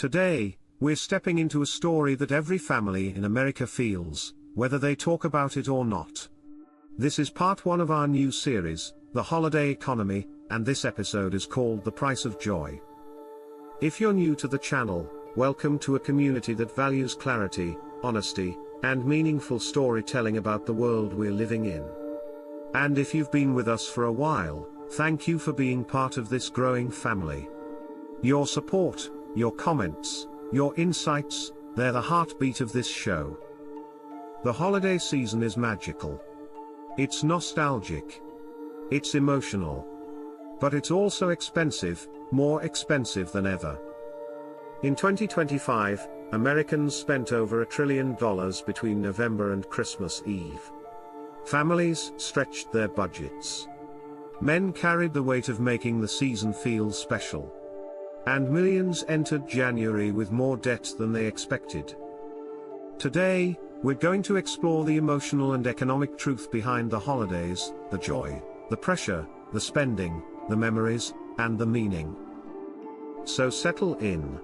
Today, we're stepping into a story that every family in America feels, whether they talk about it or not. This is part 1 of our new series, The Holiday Economy, and this episode is called The Price of Joy. If you're new to the channel, welcome to a community that values clarity, honesty, and meaningful storytelling about the world we're living in. And if you've been with us for a while, thank you for being part of this growing family. Your support, your comments, your insights, they're the heartbeat of this show. The holiday season is magical. It's nostalgic. It's emotional. But it's also expensive, more expensive than ever. In 2025, Americans spent over $1 trillion between November and Christmas Eve. Families stretched their budgets. Men carried the weight of making the season feel special. And millions entered January with more debt than they expected. Today, we're going to explore the emotional and economic truth behind the holidays, the joy, the pressure, the spending, the memories, and the meaning. So settle in.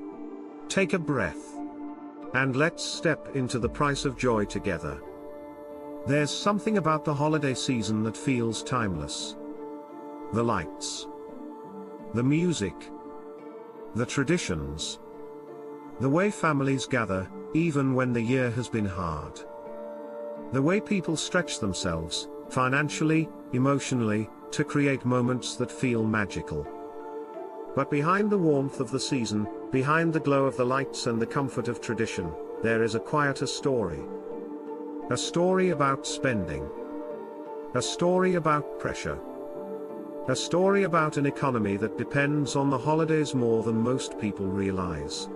Take a breath. And let's step into the price of joy together. There's something about the holiday season that feels timeless. The lights. The music. The traditions. The way families gather, even when the year has been hard. The way people stretch themselves, financially, emotionally, to create moments that feel magical. But behind the warmth of the season, behind the glow of the lights and the comfort of tradition, there is a quieter story. A story about spending. A story about pressure. A story about an economy that depends on the holidays more than most people realize.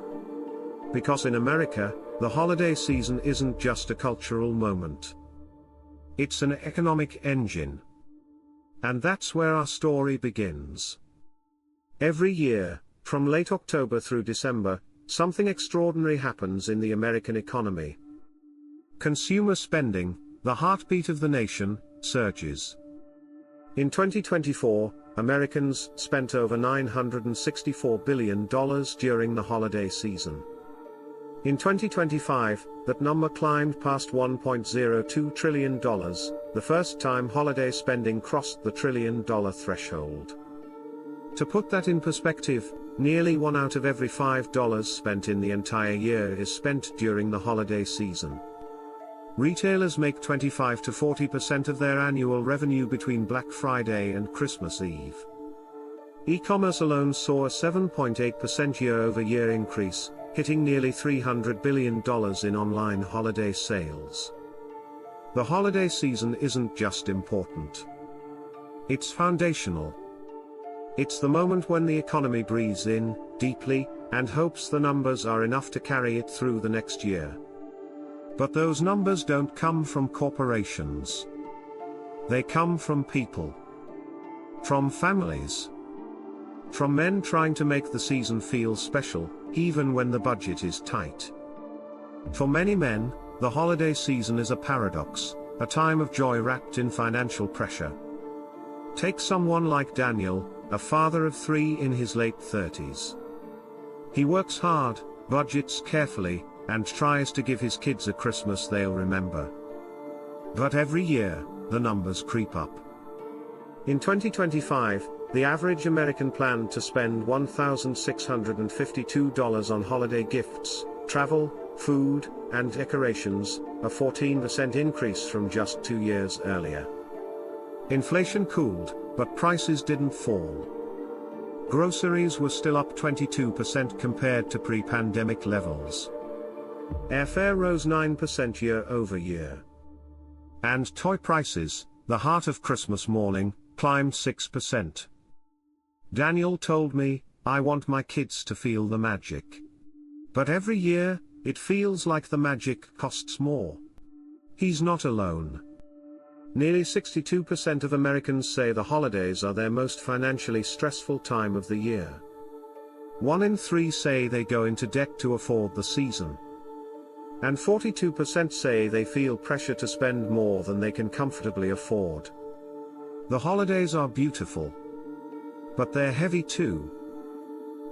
Because in America, the holiday season isn't just a cultural moment. It's an economic engine. And that's where our story begins. Every year, from late October through December, something extraordinary happens in the American economy. Consumer spending, the heartbeat of the nation, surges. In 2024, Americans spent over $964 billion during the holiday season. In 2025, that number climbed past $1.02 trillion, the first time holiday spending crossed the $1 trillion threshold. To put that in perspective, nearly 1 out of every $5 spent in the entire year is spent during the holiday season. Retailers make 25 to 40% of their annual revenue between Black Friday and Christmas Eve. E-commerce alone saw a 7.8% year-over-year increase, hitting nearly $300 billion in online holiday sales. The holiday season isn't just important. It's foundational. It's the moment when the economy breathes in, deeply, and hopes the numbers are enough to carry it through the next year. But those numbers don't come from corporations. They come from people. From families. From men trying to make the season feel special, even when the budget is tight. For many men, the holiday season is a paradox, a time of joy wrapped in financial pressure. Take someone like Daniel, a father of 3 in his late 30s. He works hard, budgets carefully, and tries to give his kids a Christmas they'll remember. But every year, the numbers creep up. In 2025, the average American planned to spend $1,652 on holiday gifts, travel, food, and decorations, a 14% increase from just 2 years earlier. Inflation cooled, but prices didn't fall. Groceries were still up 22% compared to pre-pandemic levels. Airfare rose 9% year-over-year. And toy prices, the heart of Christmas morning, climbed 6%. Daniel told me, "I want my kids to feel the magic." But every year, it feels like the magic costs more. He's not alone. Nearly 62% of Americans say the holidays are their most financially stressful time of the year. 1 in 3 say they go into debt to afford the season. And 42% say they feel pressure to spend more than they can comfortably afford. The holidays are beautiful. But they're heavy too.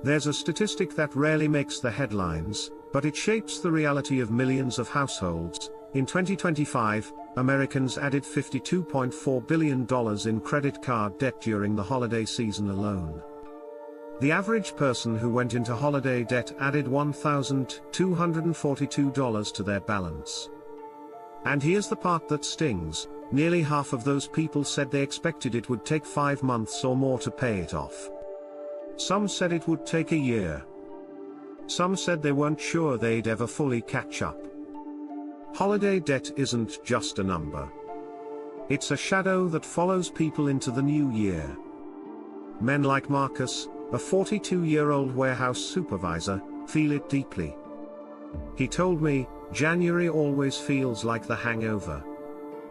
There's a statistic that rarely makes the headlines, but it shapes the reality of millions of households. In 2025, Americans added $52.4 billion in credit card debt during the holiday season alone. The average person who went into holiday debt added $1,242 to their balance. And here's the part that stings: nearly half of those people said they expected it would take 5 months or more to pay it off. Some said it would take a year. Some said they weren't sure they'd ever fully catch up. Holiday debt isn't just a number. It's a shadow that follows people into the new year. Men like Marcus, a 42-year-old warehouse supervisor, feel it deeply. He told me, "January always feels like the hangover.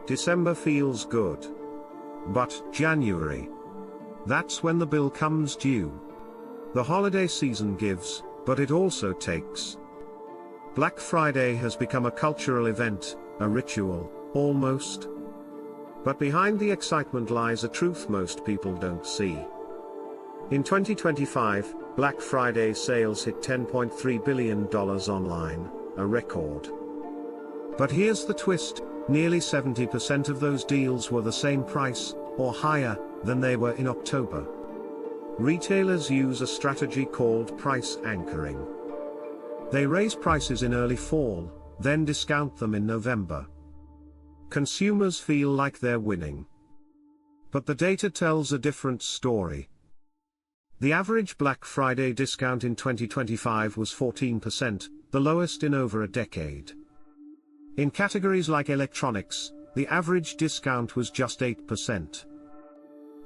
December feels good. But January, that's when the bill comes due." The holiday season gives, but it also takes. Black Friday has become a cultural event, a ritual, almost. But behind the excitement lies a truth most people don't see. In 2025, Black Friday sales hit $10.3 billion online, a record. But here's the twist: nearly 70% of those deals were the same price, or higher, than they were in October. Retailers use a strategy called price anchoring. They raise prices in early fall, then discount them in November. Consumers feel like they're winning. But the data tells a different story. The average Black Friday discount in 2025 was 14%, the lowest in over a decade. In categories like electronics, the average discount was just 8%.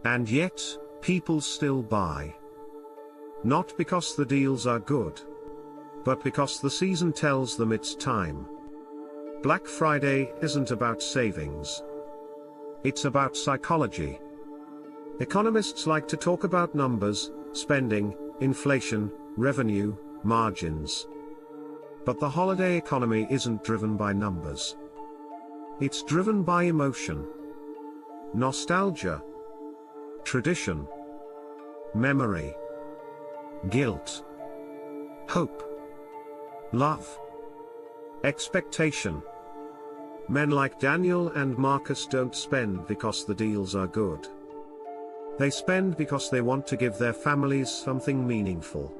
And yet, people still buy. Not because the deals are good, but because the season tells them it's time. Black Friday isn't about savings. It's about psychology. Economists like to talk about numbers: spending, inflation, revenue, margins. But the holiday economy isn't driven by numbers. It's driven by emotion. Nostalgia. Tradition. Memory. Guilt. Hope. Love. Expectation. Men like Daniel and Marcus don't spend because the deals are good. They spend because they want to give their families something meaningful.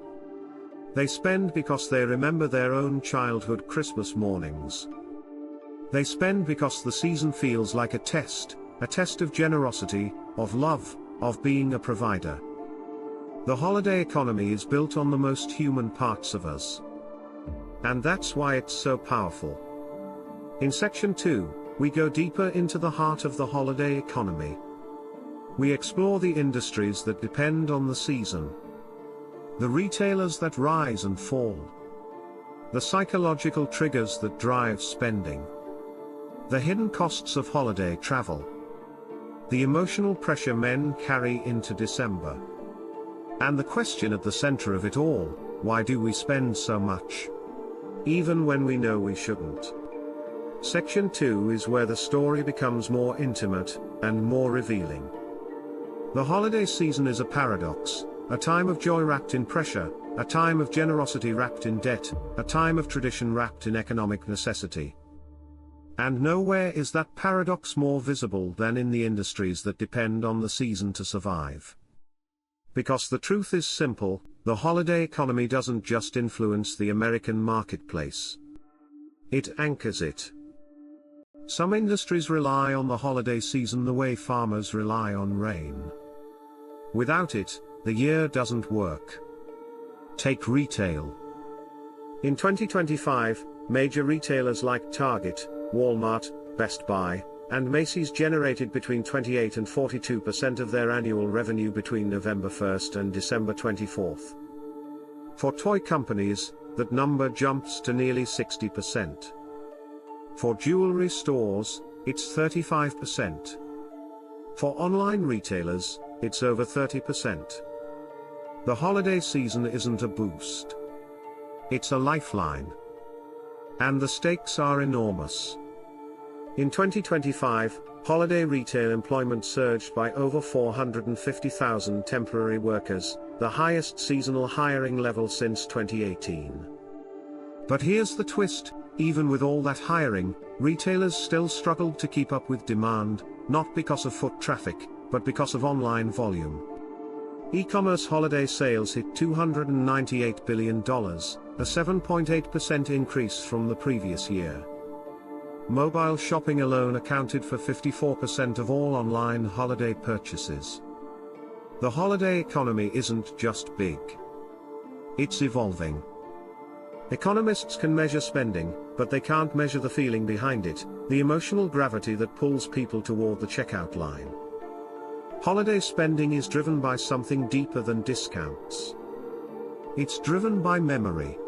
They spend because they remember their own childhood Christmas mornings. They spend because the season feels like a test of generosity, of love, of being a provider. The holiday economy is built on the most human parts of us. And that's why it's so powerful. In Section 2, we go deeper into the heart of the holiday economy. We explore the industries that depend on the season. The retailers that rise and fall. The psychological triggers that drive spending. The hidden costs of holiday travel. The emotional pressure men carry into December. And the question at the center of it all: why do we spend so much? Even when we know we shouldn't. Section 2 is where the story becomes more intimate and more revealing. The holiday season is a paradox, a time of joy wrapped in pressure, a time of generosity wrapped in debt, a time of tradition wrapped in economic necessity. And nowhere is that paradox more visible than in the industries that depend on the season to survive. Because the truth is simple: the holiday economy doesn't just influence the American marketplace. It anchors it. Some industries rely on the holiday season the way farmers rely on rain. Without it, the year doesn't work. Take retail. In 2025, major retailers like Target, Walmart, Best Buy, and Macy's generated between 28 and 42% of their annual revenue between November 1st and December 24th. For toy companies, that number jumps to nearly 60%. For jewelry stores, it's 35%. For online retailers, it's over 30%. The holiday season isn't a boost. It's a lifeline. And the stakes are enormous. In 2025, holiday retail employment surged by over 450,000 temporary workers, the highest seasonal hiring level since 2018. But here's the twist: even with all that hiring, retailers still struggled to keep up with demand, not because of foot traffic, but because of online volume. E-commerce holiday sales hit $298 billion, a 7.8% increase from the previous year. Mobile shopping alone accounted for 54% of all online holiday purchases. The holiday economy isn't just big. It's evolving. Economists can measure spending, but they can't measure the feeling behind it, the emotional gravity that pulls people toward the checkout line. Holiday spending is driven by something deeper than discounts. It's driven by memory.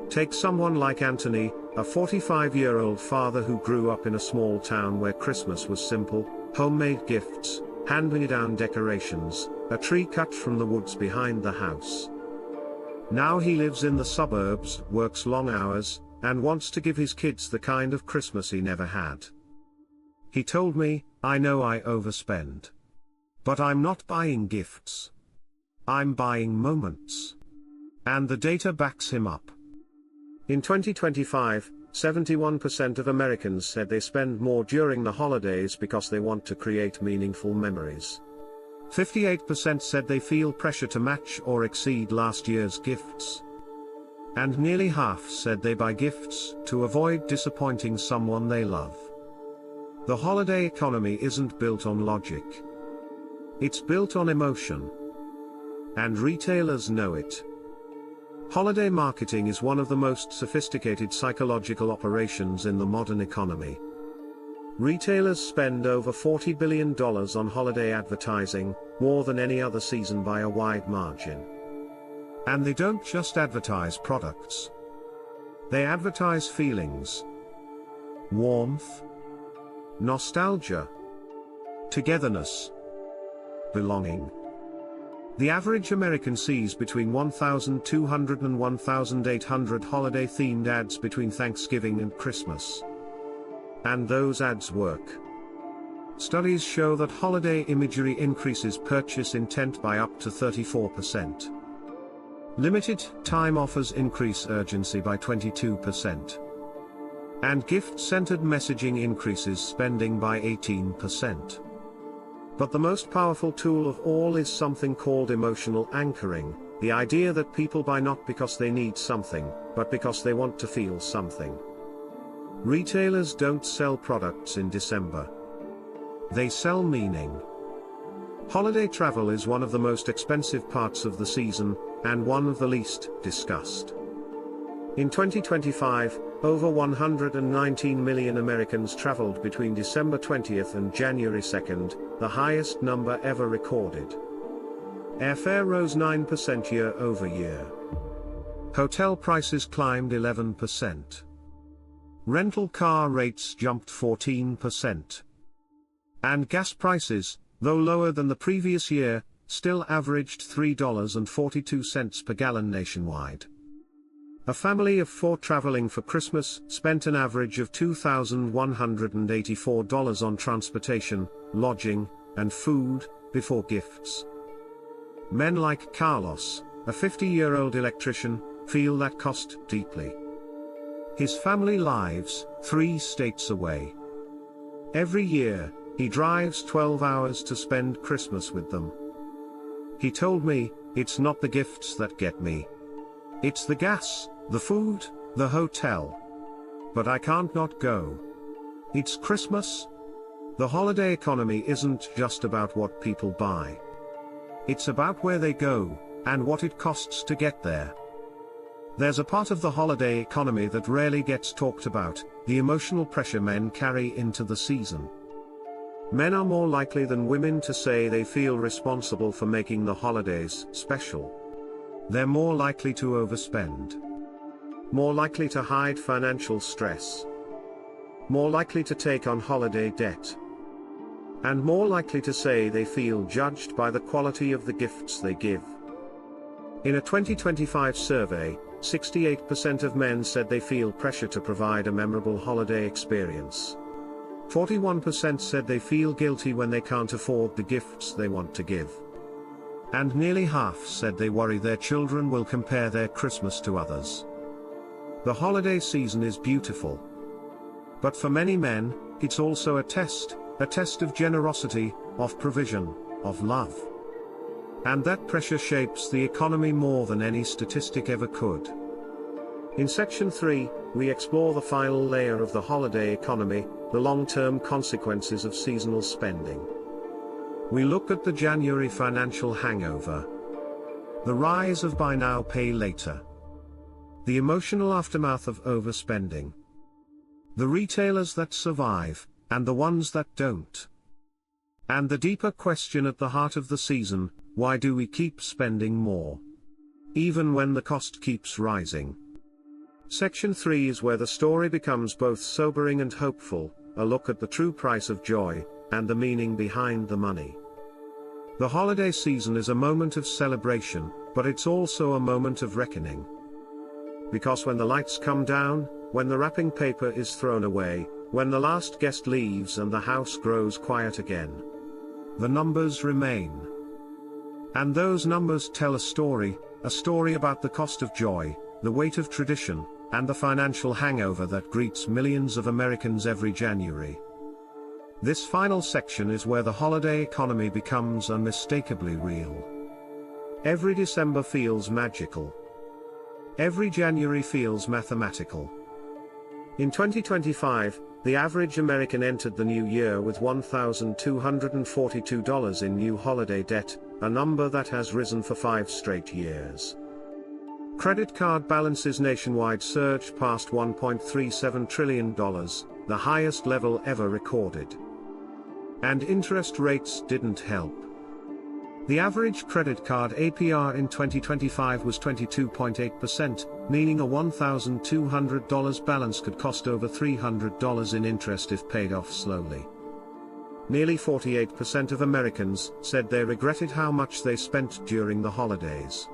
Take someone like Anthony, a 45-year-old father who grew up in a small town where Christmas was simple: homemade gifts, hand-me-down decorations, a tree cut from the woods behind the house. Now he lives in the suburbs, works long hours, and wants to give his kids the kind of Christmas he never had. He told me, "I know I overspend. But I'm not buying gifts. I'm buying moments." And the data backs him up. In 2025, 71% of Americans said they spend more during the holidays because they want to create meaningful memories. 58% said they feel pressure to match or exceed last year's gifts. And nearly half said they buy gifts to avoid disappointing someone they love. The holiday economy isn't built on logic. It's built on emotion. And retailers know it. Holiday marketing is one of the most sophisticated psychological operations in the modern economy. Retailers spend over $40 billion on holiday advertising, more than any other season by a wide margin. And they don't just advertise products. They advertise feelings. Warmth. Nostalgia. Togetherness. Belonging. The average American sees between 1,200 and 1,800 holiday-themed ads between Thanksgiving and Christmas. And those ads work. Studies show that holiday imagery increases purchase intent by up to 34%. Limited time offers increase urgency by 22%. And gift-centered messaging increases spending by 18%. But the most powerful tool of all is something called emotional anchoring, the idea that people buy not because they need something, but because they want to feel something. Retailers don't sell products in December. They sell meaning. Holiday travel is one of the most expensive parts of the season, and one of the least discussed. In 2025, over 119 million Americans traveled between December 20th and January 2nd, the highest number ever recorded. Airfare rose 9% year over year. Hotel prices climbed 11%. Rental car rates jumped 14%. And gas prices, though lower than the previous year, still averaged $3.42 per gallon nationwide. A family of 4 traveling for Christmas spent an average of $2,184 on transportation, lodging, and food, before gifts. Men like Carlos, a 50-year-old electrician, feel that cost deeply. His family lives 3 states away. Every year, he drives 12 hours to spend Christmas with them. He told me, "It's not the gifts that get me. It's the gas, the food, the hotel. But I can't not go. It's Christmas." The holiday economy isn't just about what people buy. It's about where they go, and what it costs to get there. There's a part of the holiday economy that rarely gets talked about: the emotional pressure men carry into the season. Men are more likely than women to say they feel responsible for making the holidays special. They're more likely to overspend. More likely to hide financial stress. More likely to take on holiday debt. And more likely to say they feel judged by the quality of the gifts they give. In a 2025 survey, 68% of men said they feel pressure to provide a memorable holiday experience. 41% said they feel guilty when they can't afford the gifts they want to give. And nearly half said they worry their children will compare their Christmas to others. The holiday season is beautiful. But for many men, it's also a test of generosity, of provision, of love. And that pressure shapes the economy more than any statistic ever could. In Section 3, we explore the final layer of the holiday economy, the long-term consequences of seasonal spending. We look at the January financial hangover, the rise of buy now, pay later, the emotional aftermath of overspending, the retailers that survive, and the ones that don't. And the deeper question at the heart of the season: why do we keep spending more, even when the cost keeps rising? Section 3 is where the story becomes both sobering and hopeful, a look at the true price of joy, and the meaning behind the money. The holiday season is a moment of celebration, but it's also a moment of reckoning. Because when the lights come down, when the wrapping paper is thrown away, when the last guest leaves and the house grows quiet again, the numbers remain. And those numbers tell a story about the cost of joy, the weight of tradition, and the financial hangover that greets millions of Americans every January. This final section is where the holiday economy becomes unmistakably real. Every December feels magical. Every January feels mathematical. In 2025, the average American entered the new year with $1,242 in new holiday debt, a number that has risen for 5 straight years. Credit card balances nationwide surged past $1.37 trillion, the highest level ever recorded. And interest rates didn't help. The average credit card APR in 2025 was 22.8%, meaning a $1,200 balance could cost over $300 in interest if paid off slowly. Nearly 48% of Americans said they regretted how much they spent during the holidays.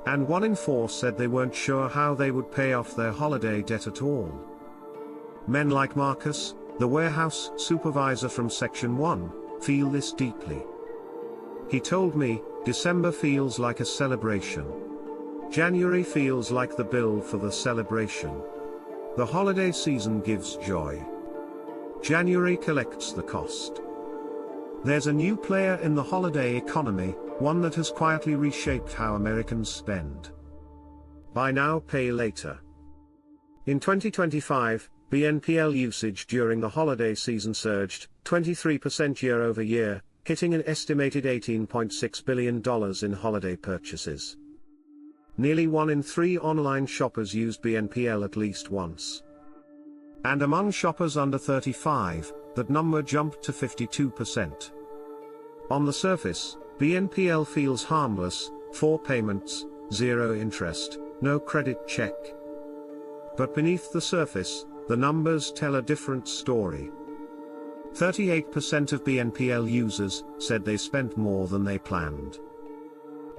And 1 in 4 said they weren't sure how they would pay off their holiday debt at all. Men like Marcus, the warehouse supervisor from Section 1, feel this deeply. He told me, "December feels like a celebration. January feels like the bill for the celebration. The holiday season gives joy. January collects the cost." There's a new player in the holiday economy, one that has quietly reshaped how Americans spend. Buy now, pay later. In 2025, BNPL usage during the holiday season surged 23% year over year, hitting an estimated $18.6 billion in holiday purchases. Nearly 1 in 3 online shoppers used BNPL at least once. And among shoppers under 35, that number jumped to 52%. On the surface, BNPL feels harmless: 4 payments, 0 interest, no credit check. But beneath the surface, the numbers tell a different story. 38% of BNPL users said they spent more than they planned.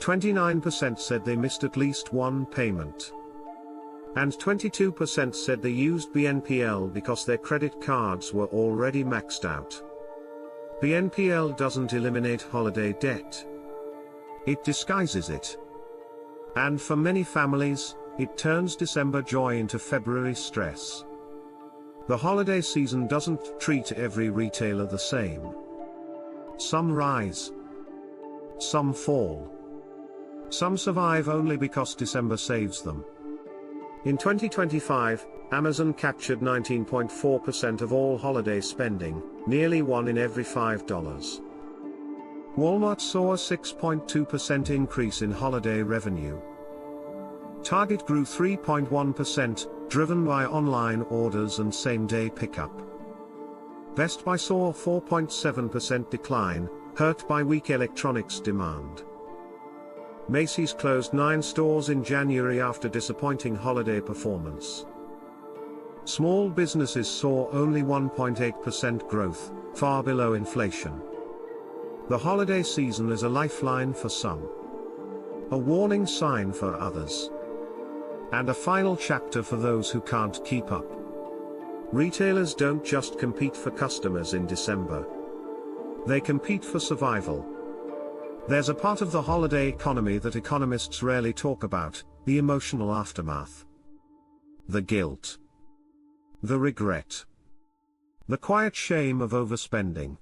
29% said they missed at least 1 payment. And 22% said they used BNPL because their credit cards were already maxed out. BNPL doesn't eliminate holiday debt. It disguises it. And for many families, it turns December joy into February stress. The holiday season doesn't treat every retailer the same. Some rise. Some fall. Some survive only because December saves them. In 2025, Amazon captured 19.4% of all holiday spending, nearly 1 in every $5. Walmart saw a 6.2% increase in holiday revenue. Target grew 3.1%, driven by online orders and same-day pickup. Best Buy saw a 4.7% decline, hurt by weak electronics demand. Macy's closed 9 stores in January after disappointing holiday performance. Small businesses saw only 1.8% growth, far below inflation. The holiday season is a lifeline for some, a warning sign for others, and a final chapter for those who can't keep up. Retailers don't just compete for customers in December. They compete for survival. There's a part of the holiday economy that economists rarely talk about: the emotional aftermath. The guilt. The regret. The quiet shame of overspending.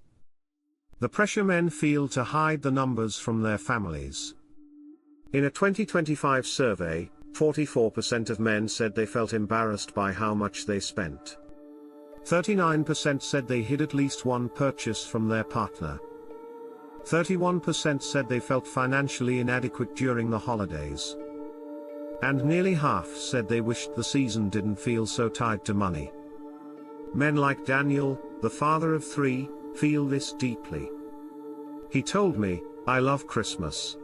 The pressure men feel to hide the numbers from their families. In a 2025 survey, 44% of men said they felt embarrassed by how much they spent. 39% said they hid at least one purchase from their partner. 31% said they felt financially inadequate during the holidays. And nearly half said they wished the season didn't feel so tied to money. Men like Daniel, the father of 3, feel this deeply. He told me, "I love Christmas.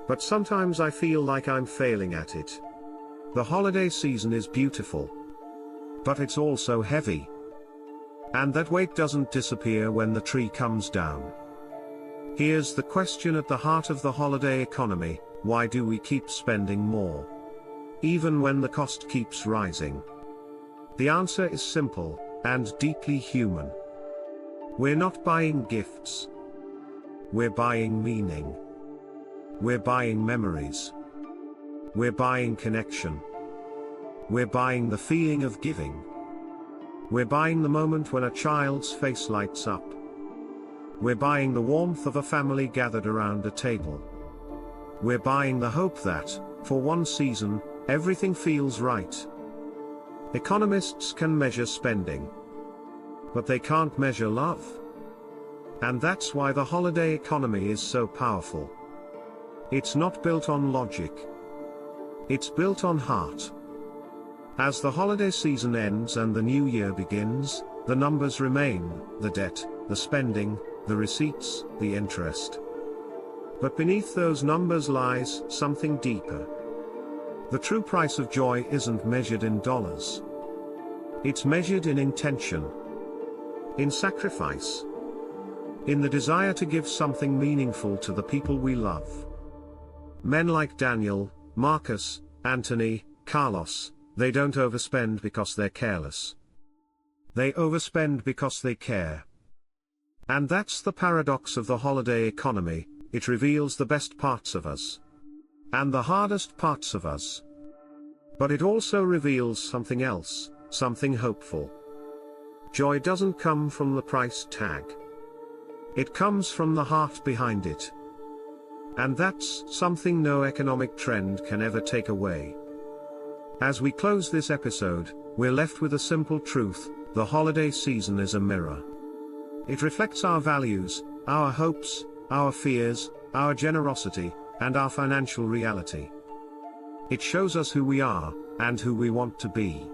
But sometimes I feel like I'm failing at it. The holiday season is beautiful. But it's also heavy. And that weight doesn't disappear when the tree comes down." Here's the question at the heart of the holiday economy: why do we keep spending more, even when the cost keeps rising? The answer is simple, and deeply human. We're not buying gifts. We're buying meaning. We're buying memories. We're buying connection. We're buying the feeling of giving. We're buying the moment when a child's face lights up. We're buying the warmth of a family gathered around a table. We're buying the hope that, for one season, everything feels right. Economists can measure spending, but they can't measure love. And that's why the holiday economy is so powerful. It's not built on logic. It's built on heart. As the holiday season ends and the new year begins, the numbers remain: the debt, the spending, the receipts, the interest. But beneath those numbers lies something deeper. The true price of joy isn't measured in dollars. It's measured in intention, in sacrifice, in the desire to give something meaningful to the people we love. Men like Daniel, Marcus, Anthony, Carlos, they don't overspend because they're careless. They overspend because they care. And that's the paradox of the holiday economy: it reveals the best parts of us, and the hardest parts of us. But it also reveals something else, something hopeful. Joy doesn't come from the price tag. It comes from the heart behind it. And that's something no economic trend can ever take away. As we close this episode, we're left with a simple truth: the holiday season is a mirror. It reflects our values, our hopes, our fears, our generosity, and our financial reality. It shows us who we are, and who we want to be.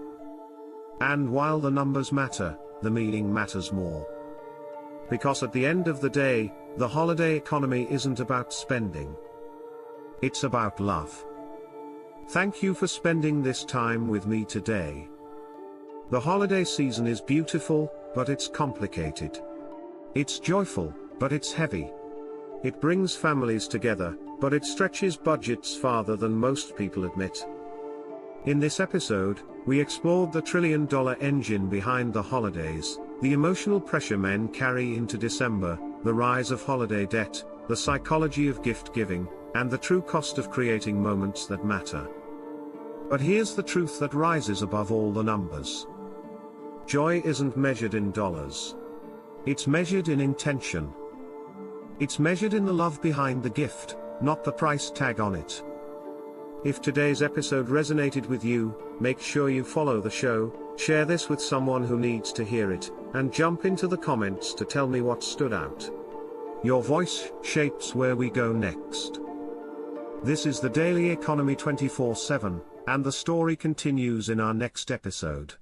And while the numbers matter, the meaning matters more. Because at the end of the day, the holiday economy isn't about spending. It's about love. Thank you for spending this time with me today. The holiday season is beautiful, but it's complicated. It's joyful, but it's heavy. It brings families together, but it stretches budgets farther than most people admit. In this episode, we explored the trillion-dollar engine behind the holidays, the emotional pressure men carry into December, the rise of holiday debt, the psychology of gift-giving, and the true cost of creating moments that matter. But here's the truth that rises above all the numbers. Joy isn't measured in dollars. It's measured in intention. It's measured in the love behind the gift, not the price tag on it. If today's episode resonated with you, make sure you follow the show, share this with someone who needs to hear it, and jump into the comments to tell me what stood out. Your voice shapes where we go next. This is the Daily Economy 24/7, and the story continues in our next episode.